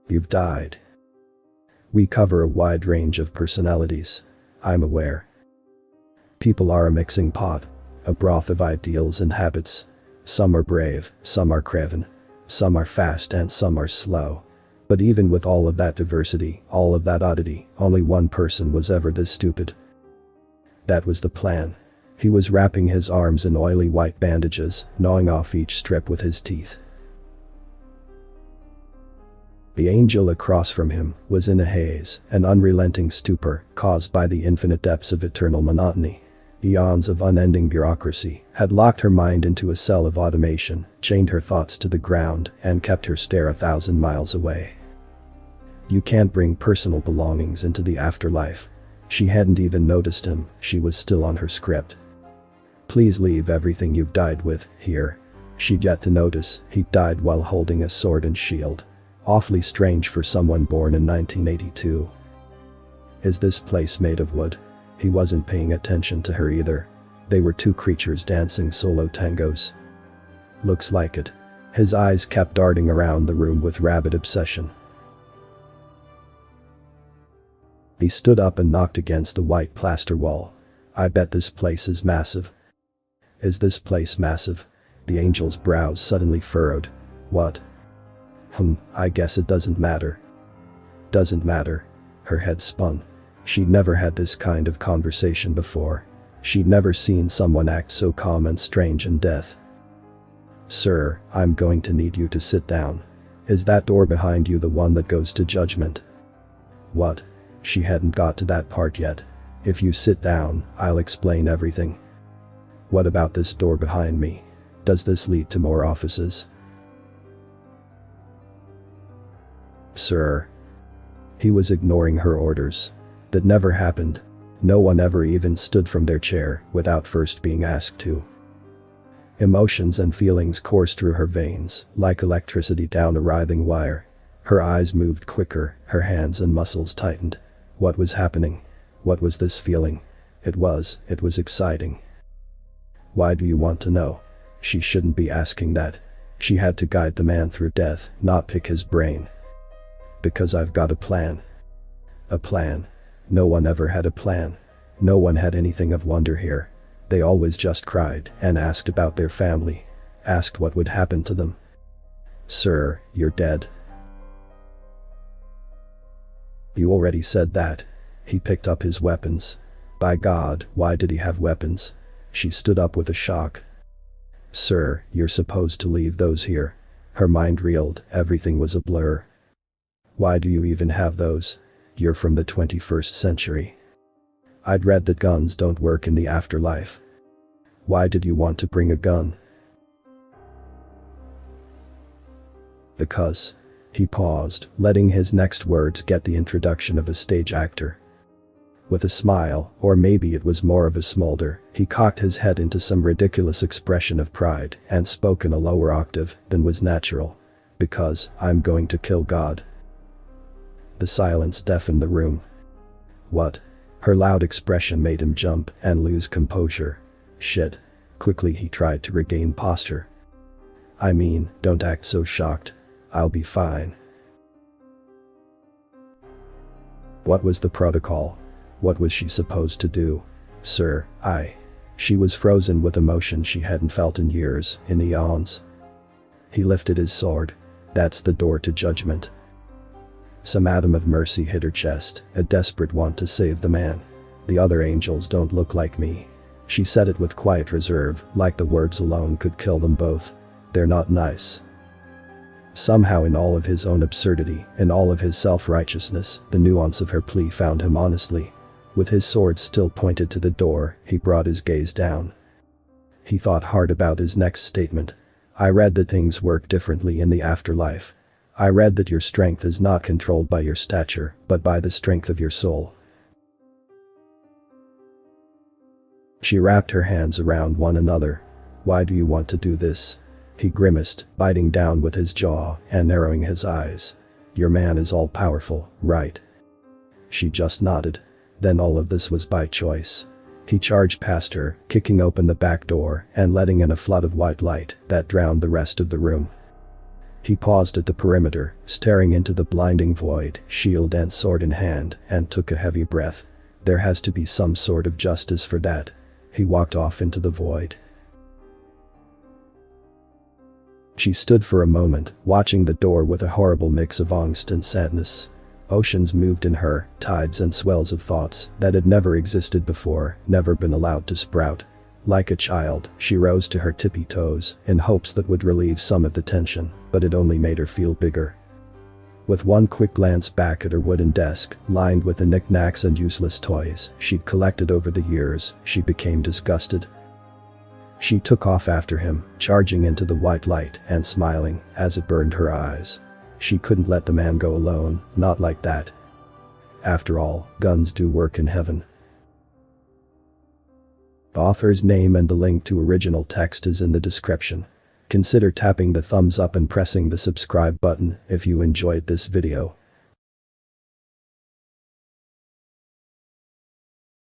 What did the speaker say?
You've died. We cover a wide range of personalities. I'm aware. People are a mixing pot, a broth of ideals and habits. Some are brave, some are craven. Some are fast and some are slow. But even with all of that diversity, all of that oddity, only one person was ever this stupid. That was the plan. He was wrapping his arms in oily white bandages, gnawing off each strip with his teeth. The angel across from him was in a haze, an unrelenting stupor caused by the infinite depths of eternal monotony. Eons of unending bureaucracy had locked her mind into a cell of automation, chained her thoughts to the ground, and kept her stare 1,000 miles away. You can't bring personal belongings into the afterlife. She hadn't even noticed him, she was still on her script. Please leave everything you've died with here. She'd yet to notice he died while holding a sword and shield. Awfully strange for someone born in 1982. Is this place made of wood? He wasn't paying attention to her either. They were two creatures dancing solo tangos. Looks like it. His eyes kept darting around the room with rabid obsession. He stood up and knocked against the white plaster wall. I bet this place is massive. Is this place massive? The angel's brows suddenly furrowed. What? I guess it doesn't matter. Doesn't matter. Her head spun. She'd never had this kind of conversation before. She'd never seen someone act so calm and strange in death. Sir, I'm going to need you to sit down. Is that door behind you the one that goes to judgment? What? She hadn't got to that part yet. If you sit down, I'll explain everything. What about this door behind me? Does this lead to more offices? Sir. He was ignoring her orders. That never happened. No one ever even stood from their chair without first being asked to. Emotions and feelings coursed through her veins, like electricity down a writhing wire. Her eyes moved quicker, her hands and muscles tightened. What was happening? What was this feeling? It was exciting. Why do you want to know? She shouldn't be asking that. She had to guide the man through death, not pick his brain. Because I've got a plan. A plan. No one ever had a plan. No one had anything of wonder here. They always just cried and asked about their family. Asked what would happen to them. Sir, you're dead. You already said that. He picked up his weapons. By God, why did he have weapons? She stood up with a shock. Sir, you're supposed to leave those here. Her mind reeled, everything was a blur. Why do you even have those? You're from the 21st century. I'd read that guns don't work in the afterlife. Why did you want to bring a gun? Because. He paused, letting his next words get the introduction of a stage actor. With a smile, or maybe it was more of a smolder, he cocked his head into some ridiculous expression of pride and spoke in a lower octave than was natural. Because I'm going to kill God. The silence deafened the room. What? Her loud expression made him jump and lose composure. Shit. Quickly he tried to regain posture. I mean, don't act so shocked. I'll be fine. What was the protocol? What was she supposed to do? Sir, She was frozen with emotion she hadn't felt in years, in eons. He lifted his sword. That's the door to judgment. Some atom of mercy hit her chest, a desperate want to save the man. The other angels don't look like me. She said it with quiet reserve, like the words alone could kill them both. They're not nice. Somehow in all of his own absurdity, in all of his self-righteousness, the nuance of her plea found him honestly. With his sword still pointed to the door, he brought his gaze down. He thought hard about his next statement. I read that things work differently in the afterlife. I read that your strength is not controlled by your stature, but by the strength of your soul. She wrapped her hands around one another. Why do you want to do this? He grimaced, biting down with his jaw and narrowing his eyes. Your man is all-powerful, right? She just nodded. Then all of this was by choice. He charged past her, kicking open the back door and letting in a flood of white light that drowned the rest of the room. He paused at the perimeter, staring into the blinding void, shield and sword in hand, and took a heavy breath. There has to be some sort of justice for that. He walked off into the void. She stood for a moment, watching the door with a horrible mix of angst and sadness. Oceans moved in her, tides and swells of thoughts that had never existed before, never been allowed to sprout. Like a child, she rose to her tippy toes, in hopes that would relieve some of the tension, but it only made her feel bigger. With one quick glance back at her wooden desk, lined with the knickknacks and useless toys she'd collected over the years, she became disgusted. She took off after him, charging into the white light and smiling as it burned her eyes. She couldn't let the man go alone, not like that. After all, guns do work in heaven. The author's name and the link to original text is in the description. Consider tapping the thumbs up and pressing the subscribe button if you enjoyed this video.